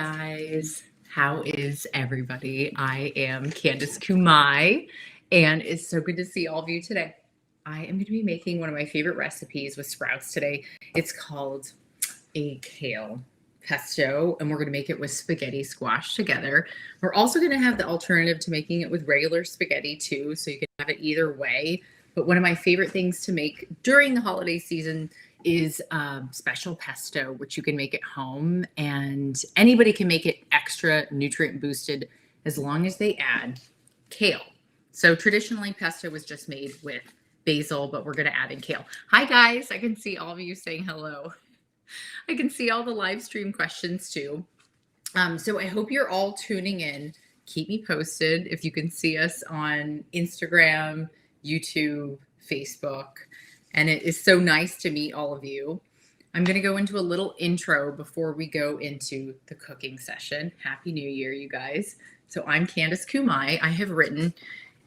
Guys, how is everybody? I am Candice Kumai, and it's so good to see all of you today. I am going to be making one of my favorite recipes with Sprouts today. It's called a Kale Pesto, and we're going to make it with spaghetti squash together. We're also going to have the alternative to making it with regular spaghetti too, so you can have it either way. But one of my favorite things to make during the holiday season is special pesto, which you can make at home, and anybody can make it extra nutrient boosted as long as they add kale. So traditionally pesto was just made with basil, but we're going to add in kale. Hi guys, I can see all of you saying hello. I can see all the live stream questions too. So I hope you're all tuning in. Keep me posted if you can see us on Instagram, YouTube, Facebook. And it is so nice to meet all of you. I'm going to go into a little intro before we go into the cooking session. Happy New Year, you guys. So I'm Candice Kumai. I have written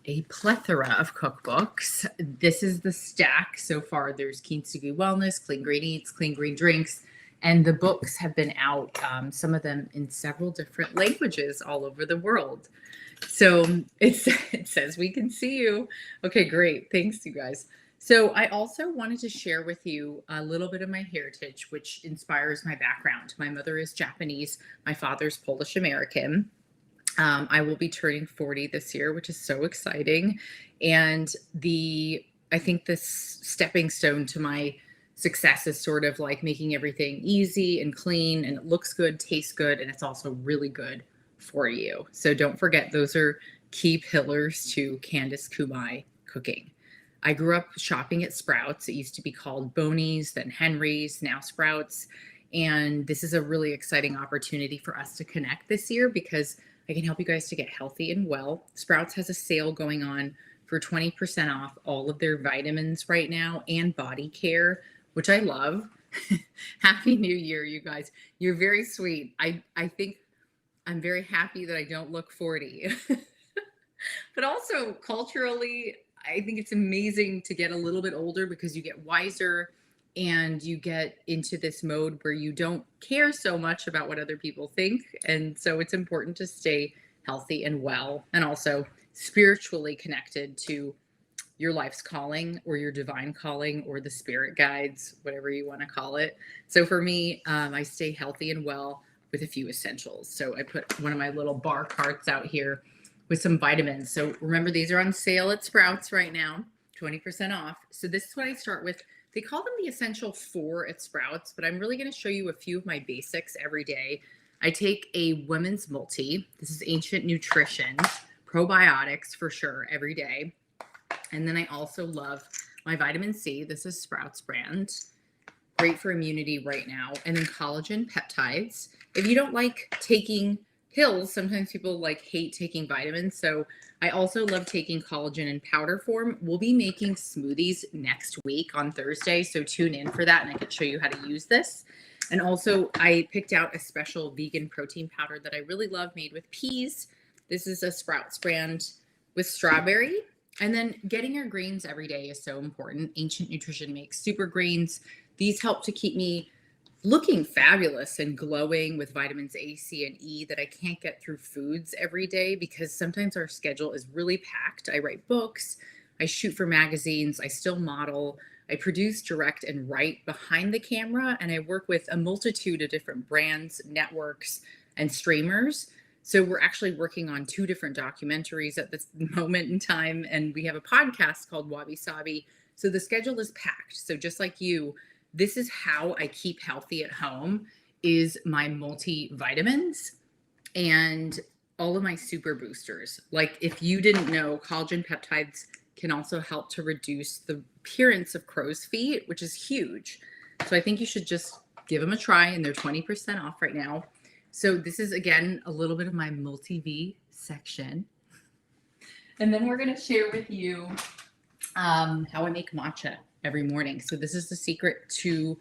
a plethora of cookbooks. This is the stack so far. There's Kintsugi Wellness, Clean Green Eats, Clean Green Drinks, and the books have been out, some of them in several different languages all over the world. So it says we can see you. Okay, great. Thanks, you guys. So I also wanted to share with you a little bit of my heritage, which inspires my background. My mother is Japanese. My father's Polish American. I will be turning 40 this year, which is so exciting. And I think this stepping stone to my success is sort of like making everything easy and clean, and it looks good, tastes good, and it's also really good for you. So don't forget, those are key pillars to Candice Kumai cooking. I grew up shopping at Sprouts. It used to be called Boney's, then Henry's, now Sprouts. And this is a really exciting opportunity for us to connect this year because I can help you guys to get healthy and well. Sprouts has a sale going on for 20% off all of their vitamins right now and body care, which I love. Happy New Year, you guys. You're very sweet. I think I'm very happy that I don't look 40. But also culturally, I think it's amazing to get a little bit older because you get wiser and you get into this mode where you don't care so much about what other people think. And so it's important to stay healthy and well, and also spiritually connected to your life's calling or your divine calling or the spirit guides, whatever you want to call it. So for me, I stay healthy and well with a few essentials. So I put one of my little bar carts out here with some vitamins. So remember, these are on sale at Sprouts right now, 20% off. So this is what I start with. They call them the Essential 4 at Sprouts, but I'm really going to show you a few of my basics every day. I take a women's multi. This is ancient nutrition, probiotics for sure, every day. And then I also love my vitamin C. This is Sprouts brand. Great for immunity right now. And then collagen peptides. If you don't like taking pills, sometimes people hate taking vitamins. So I also love taking collagen in powder form. We'll be making smoothies next week on Thursday. So tune in for that and I can show you how to use this. And also I picked out a special vegan protein powder that I really love made with peas. This is a Sprouts brand with strawberry. And then getting your greens every day is so important. Ancient Nutrition makes super greens. These help to keep me looking fabulous and glowing with vitamins A, C, and E that I can't get through foods every day because sometimes our schedule is really packed. I write books, I shoot for magazines, I still model, I produce, direct, and write behind the camera, and I work with a multitude of different brands, networks, and streamers. So we're actually working on 2 different documentaries at this moment in time, and we have a podcast called Wabi Sabi. So the schedule is packed. So just like you, this is how I keep healthy at home, is my multivitamins and all of my super boosters. Like if you didn't know, collagen peptides can also help to reduce the appearance of crow's feet, which is huge. So I think you should just give them a try, and they're 20% off right now. So this is, again, a little bit of my multi-V section. And then we're going to share with you how I make matcha every morning. So this is the secret to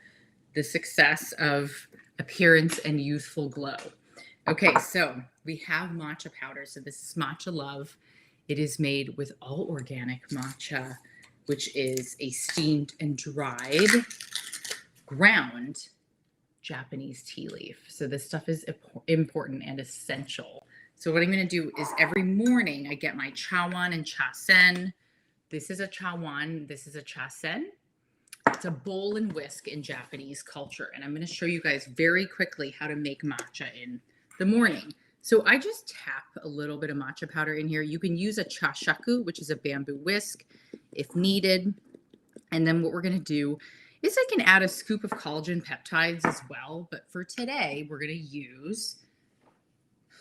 the success of appearance and youthful glow. Okay, so we have matcha powder. So this is Matcha Love. It is made with all organic matcha, which is a steamed and dried, ground Japanese tea leaf. So this stuff is important and essential. So what I'm going to do is every morning I get my chawan and chasen. This is a chawan. This is a chasen. It's a bowl and whisk in Japanese culture. And I'm going to show you guys very quickly how to make matcha in the morning. So I just tap a little bit of matcha powder in here. You can use a chashaku, which is a bamboo whisk, if needed. And then what we're going to do is I can add a scoop of collagen peptides as well. But for today, we're going to use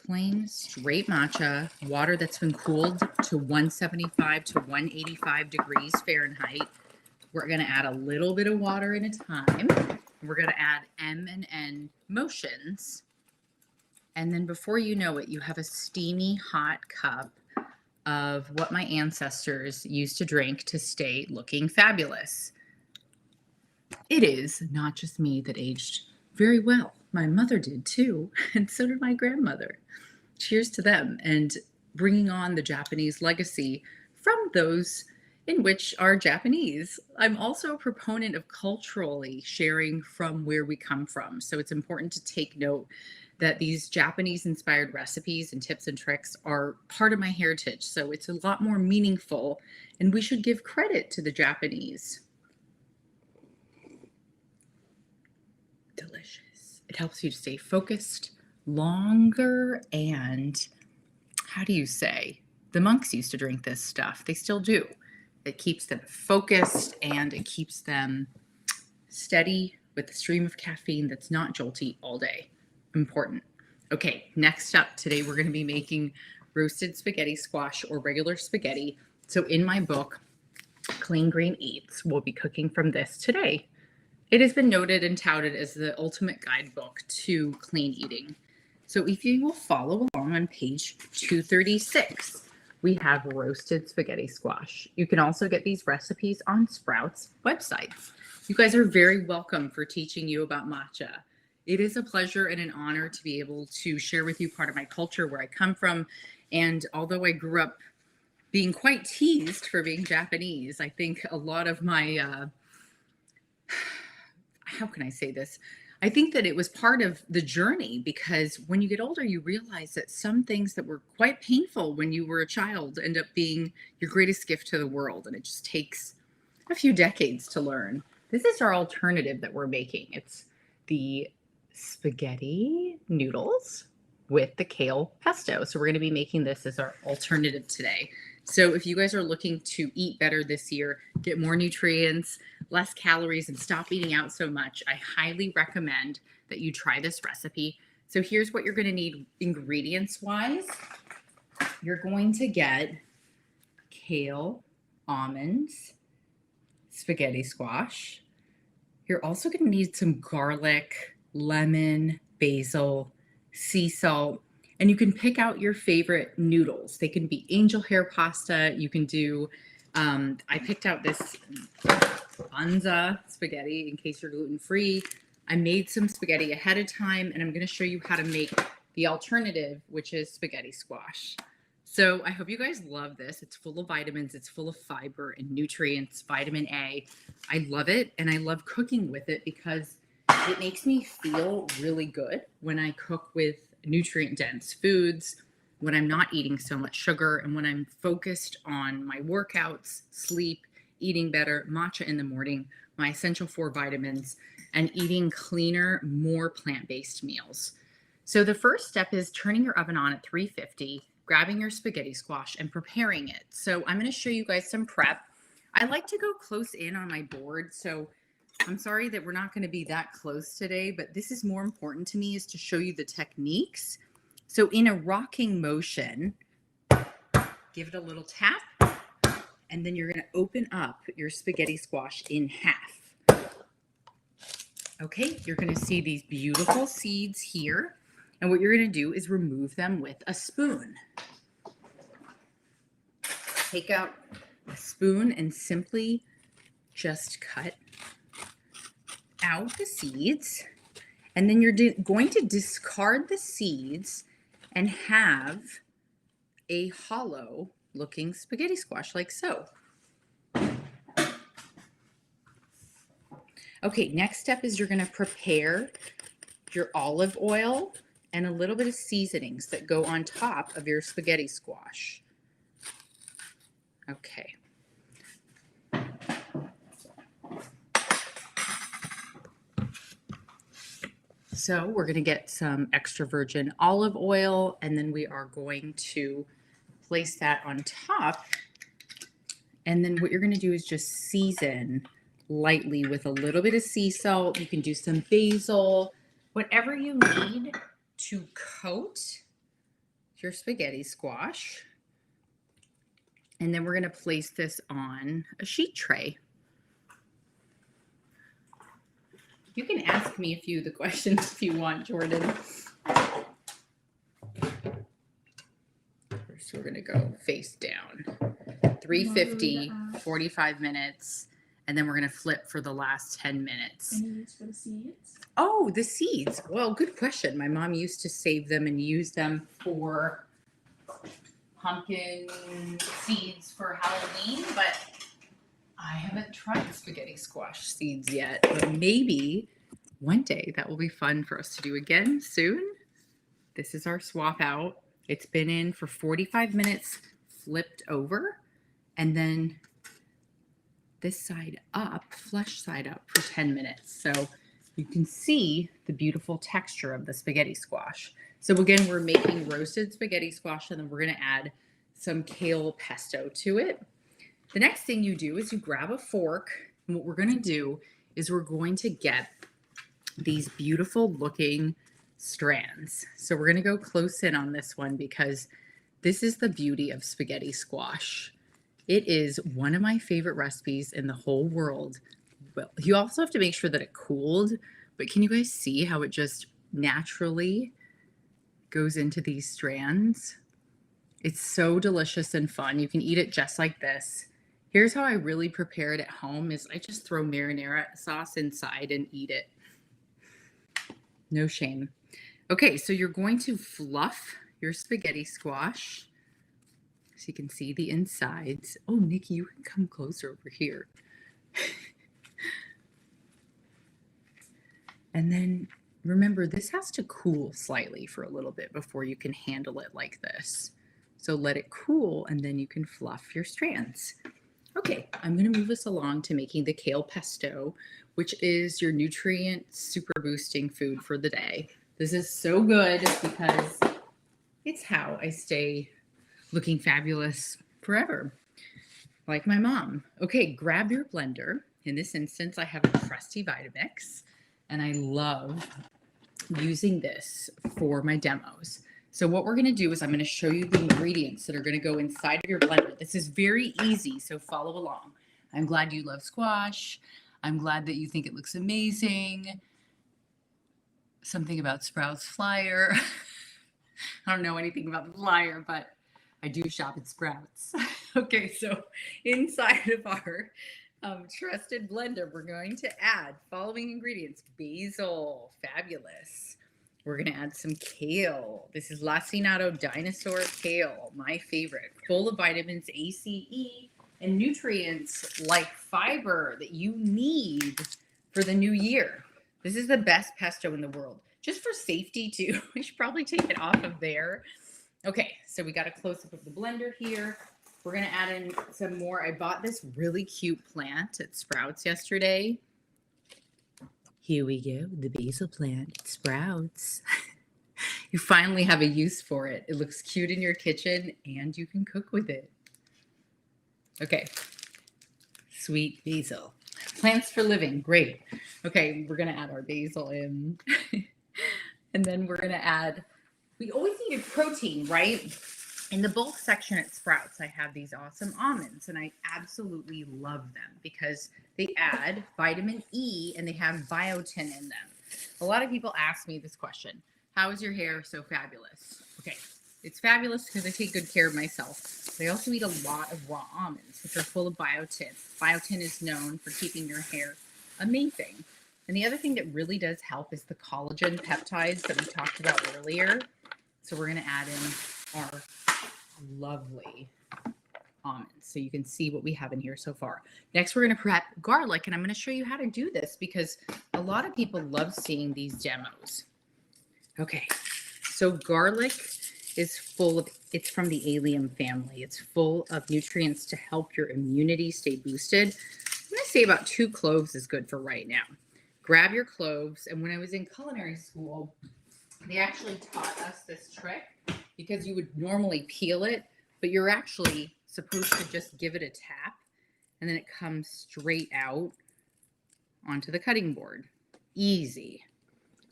plain straight matcha, water that's been cooled to 175 to 185 degrees Fahrenheit. We're going to add a little bit of water at a time. We're going to add M and N motions. And then before you know it, you have a steamy hot cup of what my ancestors used to drink to stay looking fabulous. It is not just me that aged very well. My mother did too, and so did my grandmother. Cheers to them and bringing on the Japanese legacy from those in which are Japanese. I'm also a proponent of culturally sharing from where we come from. So it's important to take note that these Japanese inspired recipes and tips and tricks are part of my heritage. So it's a lot more meaningful and we should give credit to the Japanese. Delicious. It helps you to stay focused longer and how do you say? The monks used to drink this stuff. They still do. It keeps them focused and it keeps them steady with a stream of caffeine that's not jolty all day. Important. Okay, next up today, we're going to be making roasted spaghetti squash or regular spaghetti. So in my book, Clean Green Eats, we'll be cooking from this today. It has been noted and touted as the ultimate guidebook to clean eating. So if you will follow along on page 236, we have roasted spaghetti squash. You can also get these recipes on Sprouts website. You guys are very welcome for teaching you about matcha. It is a pleasure and an honor to be able to share with you part of my culture, where I come from. And although I grew up being quite teased for being Japanese, I think a lot of my, how can I say this? I think that it was part of the journey, because when you get older, you realize that some things that were quite painful when you were a child end up being your greatest gift to the world. And it just takes a few decades to learn. This is our alternative that we're making. It's the spaghetti noodles with the kale pesto. So we're going to be making this as our alternative today. So if you guys are looking to eat better this year, get more nutrients, less calories, and stop eating out so much, I highly recommend that you try this recipe. So here's what you're going to need ingredients-wise. You're going to get kale, almonds, spaghetti squash. You're also going to need some garlic, lemon, basil, sea salt. And you can pick out your favorite noodles. They can be angel hair pasta. You can do, I picked out this Banza spaghetti in case you're gluten-free. I made some spaghetti ahead of time, and I'm going to show you how to make the alternative, which is spaghetti squash. So I hope you guys love this. It's full of vitamins. It's full of fiber and nutrients, vitamin A. I love it, and I love cooking with it because it makes me feel really good when I cook with nutrient-dense foods, when I'm not eating so much sugar, and when I'm focused on my workouts, sleep, eating better, matcha in the morning, my essential 4 vitamins, and eating cleaner, more plant-based meals. So the first step is turning your oven on at 350, grabbing your spaghetti squash, and preparing it. So I'm going to show you guys some prep. I like to go close in on my board, so I'm sorry that we're not going to be that close today, but this is more important to me, is to show you the techniques. So in a rocking motion, give it a little tap, and then you're going to open up your spaghetti squash in half. Okay, you're going to see these beautiful seeds here, and what you're going to do is remove them with a spoon. Take out a spoon and simply just cut out the seeds, and then you're going to discard the seeds and have a hollow looking spaghetti squash like so. Okay, next step is you're going to prepare your olive oil, and a little bit of seasonings that go on top of your spaghetti squash. Okay. So we're going to get some extra virgin olive oil, and then we are going to place that on top. And then what you're going to do is just season lightly with a little bit of sea salt. You can do some basil, whatever you need to coat your spaghetti squash. And then we're going to place this on a sheet tray. You can ask me a few of the questions if you want, Jordan. First, we're going to go face down. 350, 45 minutes, and then we're going to flip for the last 10 minutes. Any use for the seeds? Oh, the seeds. Well, good question. My mom used to save them and use them for pumpkin seeds for Halloween, but I haven't tried spaghetti squash seeds yet, but maybe one day that will be fun for us to do again soon. This is our swap out. It's been in for 45 minutes, flipped over, and then this side up, flesh side up for 10 minutes. So you can see the beautiful texture of the spaghetti squash. So again, we're making roasted spaghetti squash, and then we're going to add some kale pesto to it. The next thing you do is you grab a fork, and what we're going to do is we're going to get these beautiful looking strands. So we're going to go close in on this one because this is the beauty of spaghetti squash. It is one of my favorite recipes in the whole world. Well, you also have to make sure that it cooled, but can you guys see how it just naturally goes into these strands? It's so delicious and fun. You can eat it just like this. Here's how I really prepare it at home is I just throw marinara sauce inside and eat it. No shame. Okay, so you're going to fluff your spaghetti squash so you can see the insides. Oh, Nikki, you can come closer over here. And then remember, this has to cool slightly for a little bit before you can handle it like this. So let it cool, and then you can fluff your strands. Okay, I'm going to move us along to making the kale pesto, which is your nutrient super boosting food for the day. This is so good because it's how I stay looking fabulous forever, like my mom. Okay, grab your blender. In this instance, I have a trusty Vitamix, and I love using this for my demos. So what we're going to do is I'm going to show you the ingredients that are going to go inside of your blender. This is very easy, so follow along. I'm glad you love squash. I'm glad that you think it looks amazing. Something about Sprouts flyer. I don't know anything about the flyer, but I do shop at Sprouts. Okay, so inside of our trusted blender, we're going to add following ingredients. Basil, fabulous. We're going to add some kale. This is Lacinato Dinosaur Kale, my favorite. Full of vitamins A, C, E, and nutrients like fiber that you need for the new year. This is the best pesto in the world. Just for safety, too. We should probably take it off of there. Okay, so we got a close-up of the blender here. We're going to add in some more. I bought this really cute plant at Sprouts yesterday. Here we go, the basil plant at Sprouts. You finally have a use for it. It looks cute in your kitchen, and you can cook with it. Okay, sweet basil. Plants for living, great. Okay, we're going to add our basil in. And then we're going to add, we always needed protein, right? In the bulk section at Sprouts, I have these awesome almonds, and I absolutely love them because they add vitamin E and they have biotin in them. A lot of people ask me this question: how is your hair so fabulous? Okay, it's fabulous because I take good care of myself. I also eat a lot of raw almonds, which are full of biotin. Biotin is known for keeping your hair amazing. And the other thing that really does help is the collagen peptides that we talked about earlier. So we're going to add in our lovely almonds so you can see what we have in here so far. Next, we're going to prep garlic, and I'm going to show you how to do this because a lot of people love seeing these demos. Okay, so garlic is full of, it's from the allium family. It's full of nutrients to help your immunity stay boosted. I'm going to say about 2 cloves is good for right now. Grab your cloves. And when I was in culinary school, they actually taught us this trick because you would normally peel it, but you're actually supposed to just give it a tap and then it comes straight out onto the cutting board. Easy.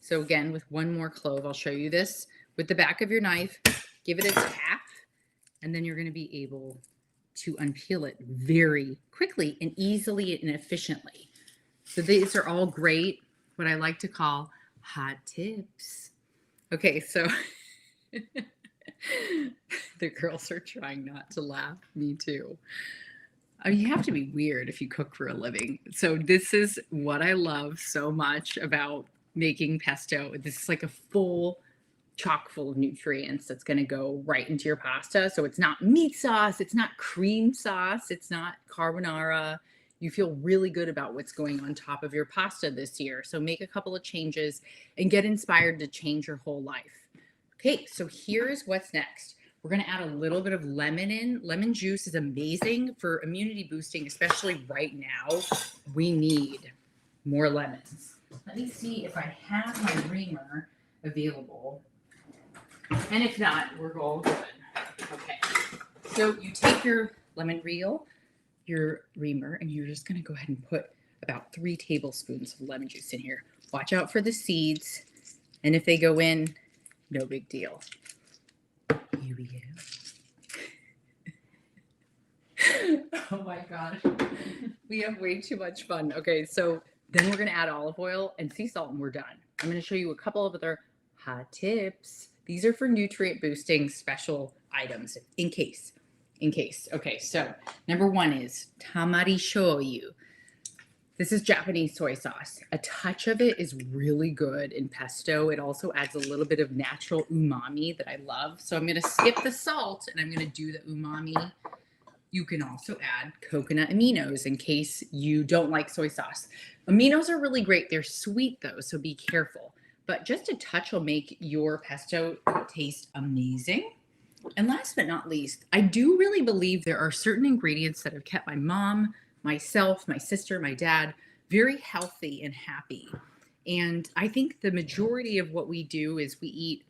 So again, with 1 more clove, I'll show you this with the back of your knife. Give it a tap, and then you're going to be able to unpeel it very quickly and easily and efficiently. So these are all great, what I like to call hot tips. Okay, so the girls are trying not to laugh. Me too. You have to be weird if you cook for a living. So this is what I love so much about making pesto. This is like a full chock full of nutrients that's going to go right into your pasta. So it's not meat sauce, it's not cream sauce, it's not carbonara. You feel really good about what's going on top of your pasta this year. So make a couple of changes and get inspired to change your whole life. Okay, so here's what's next. We're going to add a little bit of lemon in. Lemon juice is amazing for immunity boosting, especially right now. We need more lemons. Let me see if I have my reamer available. And if not, we're all good. Okay. So you take your lemon reel, your reamer, and you're just going to go ahead and put about 3 tablespoons of lemon juice in here. Watch out for the seeds. And if they go in, no big deal. Here we go. Oh my gosh. We have way too much fun. Okay, so then we're going to add olive oil and sea salt and we're done. I'm going to show you a couple of other hot tips. These are for nutrient boosting special items in case. Okay, so number 1 is Tamari shoyu. This is Japanese soy sauce. A touch of it is really good in pesto. It also adds a little bit of natural umami that I love. So I'm going to skip the salt and I'm going to do the umami. You can also add coconut aminos in case you don't like soy sauce. Aminos are really great. They're sweet though, so be careful. But just a touch will make your pesto taste amazing. And last but not least, I do really believe there are certain ingredients that have kept my mom, myself, my sister, my dad very healthy and happy. And I think the majority of what we do is we eat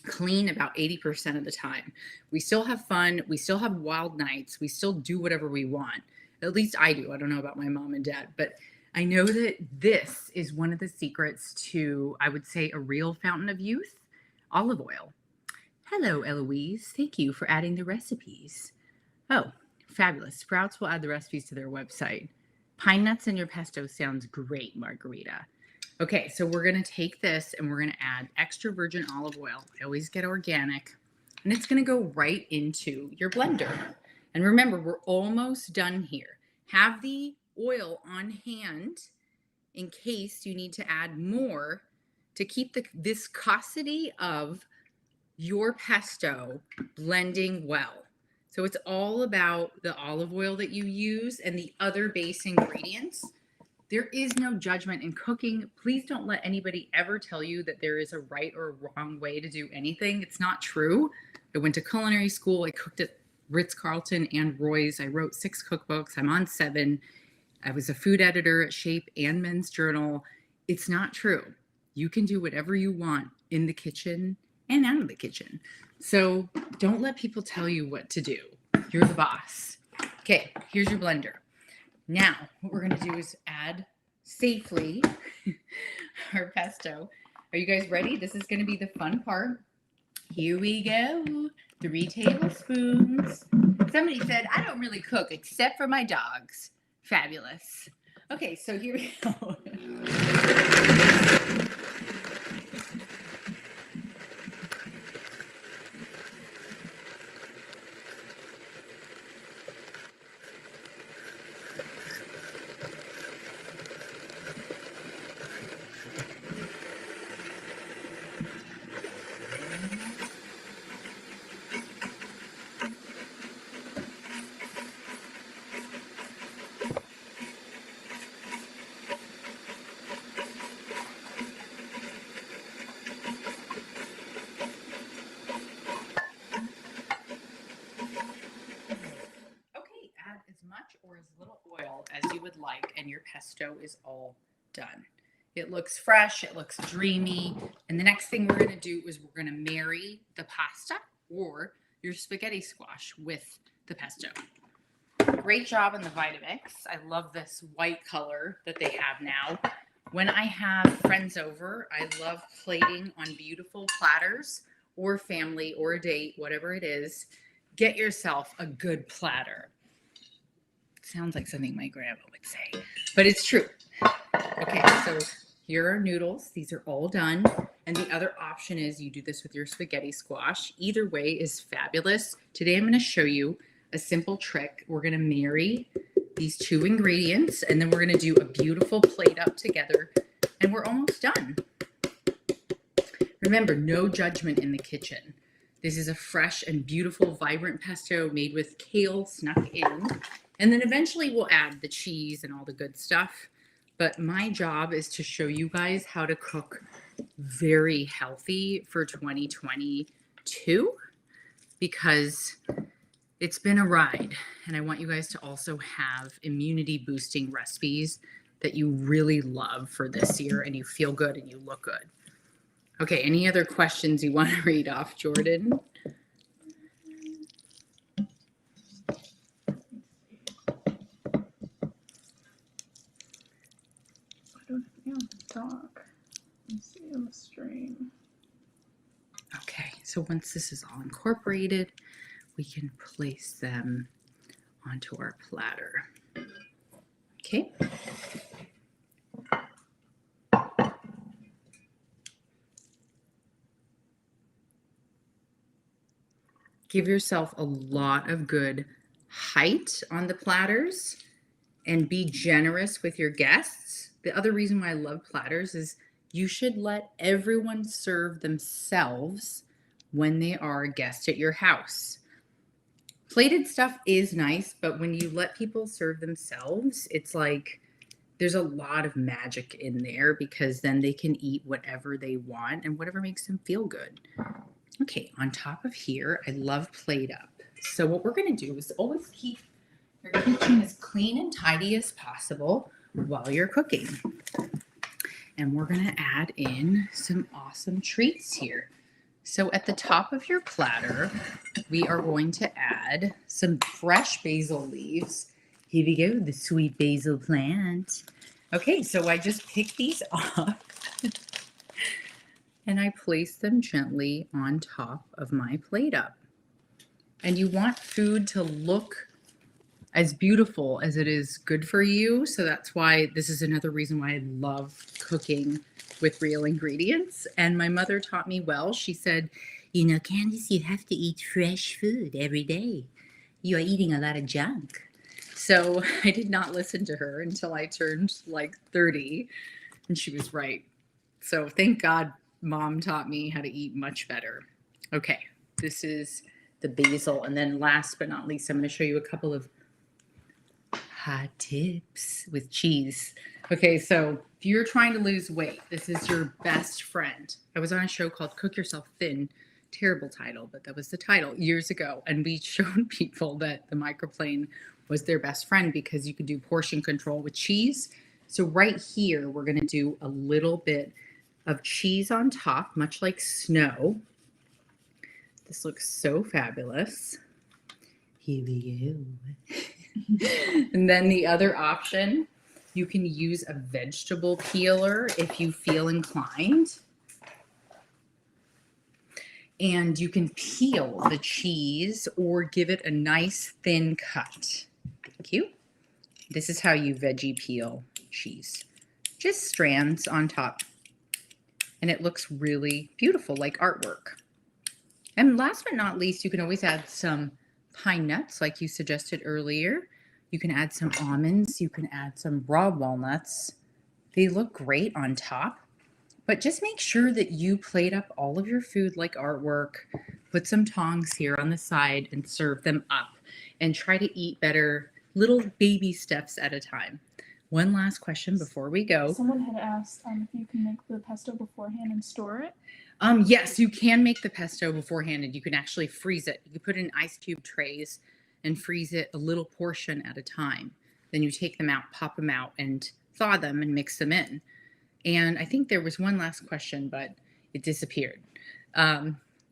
clean about 80% of the time. We still have fun. We still have wild nights. We still do whatever we want. At least I do. I don't know about my mom and dad, but I know that this is one of the secrets to, I would say, a real fountain of youth, olive oil. Hello, Eloise. Thank you for adding the recipes. Oh, fabulous. Sprouts will add the recipes to their website. Pine nuts in your pesto sounds great, Margarita. Okay, so we're going to take this and we're going to add extra virgin olive oil. I always get organic. And it's going to go right into your blender. And remember, we're almost done here. Have the oil on hand in case you need to add more to keep the viscosity of your pesto blending well. So it's all about the olive oil that you use and the other base ingredients. There is no judgment in cooking. Please don't let anybody ever tell you that there is a right or a wrong way to do anything. It's not true. I went to culinary school. I cooked at Ritz-Carlton and Roy's. I wrote 6 cookbooks. I'm on 7. I was a food editor at Shape and Men's Journal. It's not true. You can do whatever you want in the kitchen and out of the kitchen. So don't let people tell you what to do. You're the boss. Okay, here's your blender. Now, what we're going to do is add safely our pesto. Are you guys ready? This is going to be the fun part. Here we go. 3 tablespoons. Somebody said, I don't really cook except for my dogs. Fabulous. Okay, so here we go. pesto is all done. It looks fresh, it looks dreamy. And the next thing we're going to do is we're going to marry the pasta or your spaghetti squash with the pesto. Great job on the Vitamix. I love this white color that they have now. When I have friends over, I love plating on beautiful platters or family or a date, whatever it is. Get yourself a good platter. Sounds like something my grandma would say, but it's true. Okay, so here are noodles. These are all done. And the other option is you do this with your spaghetti squash. Either way is fabulous. Today I'm going to show you a simple trick. We're going to marry these two ingredients, and then we're going to do a beautiful plate up together, and we're almost done. Remember, no judgment in the kitchen. This is a fresh and beautiful, vibrant pesto made with kale snuck in. And then eventually we'll add the cheese and all the good stuff. But my job is to show you guys how to cook very healthy for 2022, because it's been a ride. And I want you guys to also have immunity boosting recipes that you really love for this year and you feel good and you look good. Okay, any other questions you want to read off, Jordan? Talk. Let's see on the stream. Okay, so once this is all incorporated, we can place them onto our platter. Okay. Give yourself a lot of good height on the platters and be generous with your guests. The other reason why I love platters is you should let everyone serve themselves when they are a guest at your house. Plated stuff is nice, but when you let people serve themselves, it's like there's a lot of magic in there, because then they can eat whatever they want and whatever makes them feel good. Okay, on top of here, I love plate up. So what we're going to do is always keep your kitchen as clean and tidy as possible while you're cooking. And we're going to add in some awesome treats here. So at the top of your platter, we are going to add some fresh basil leaves. Here we go, the sweet basil plant. Okay, so I just pick these off and I place them gently on top of my plate up. And you want food to look as beautiful as it is good for you. So that's why this is another reason why I love cooking with real ingredients. And my mother taught me well. She said, you know, Candice, you have to eat fresh food every day. You are eating a lot of junk. So I did not listen to her until I turned like 30, and she was right. So thank God Mom taught me how to eat much better. Okay, this is the basil. And then last but not least, I'm going to show you a couple of hot tips with cheese. Okay, so if you're trying to lose weight, this is your best friend. I was on a show called Cook Yourself Thin. Terrible title, but that was the title years ago. And we showed people that the microplane was their best friend because you could do portion control with cheese. So right here, we're going to do a little bit of cheese on top, much like snow. This looks so fabulous. Here we go. And then the other option, you can use a vegetable peeler if you feel inclined. And you can peel the cheese or give it a nice thin cut. Thank you. This is how you veggie peel cheese. Just strands on top. And it looks really beautiful, like artwork. And last but not least, you can always add some pine nuts, like you suggested earlier. You can add some almonds. You can add some raw walnuts. They look great on top. But just make sure that you plate up all of your food like artwork. Put some tongs here on the side and serve them up. And try to eat better, little baby steps at a time. One last question before we go. Someone had asked if you can make the pesto beforehand and store it. Yes, you can make the pesto beforehand, and you can actually freeze it. You can put it in ice cube trays and freeze it a little portion at a time. Then you take them out, pop them out, and thaw them and mix them in. And I think there was one last question, but it disappeared.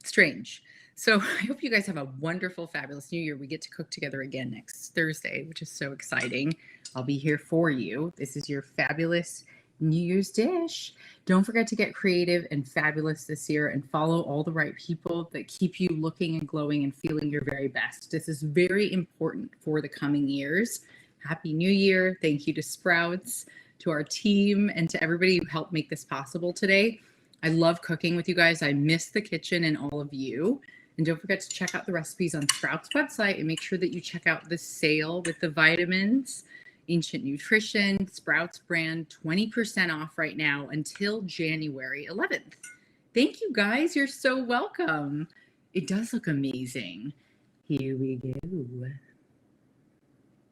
Strange. So I hope you guys have a wonderful, fabulous New Year. We get to cook together again next Thursday, which is so exciting. I'll be here for you. This is your fabulous New Year's dish. Don't forget to get creative and fabulous this year and follow all the right people that keep you looking and glowing and feeling your very best. This is very important for the coming years. Happy New Year. Thank you to Sprouts, to our team, and to everybody who helped make this possible today. I love cooking with you guys. I miss the kitchen and all of you. And don't forget to check out the recipes on Sprouts website and make sure that you check out the sale with the vitamins, Ancient Nutrition, Sprouts brand, 20% off right now until January 11th. Thank you guys. You're so welcome. It does look amazing. Here we go.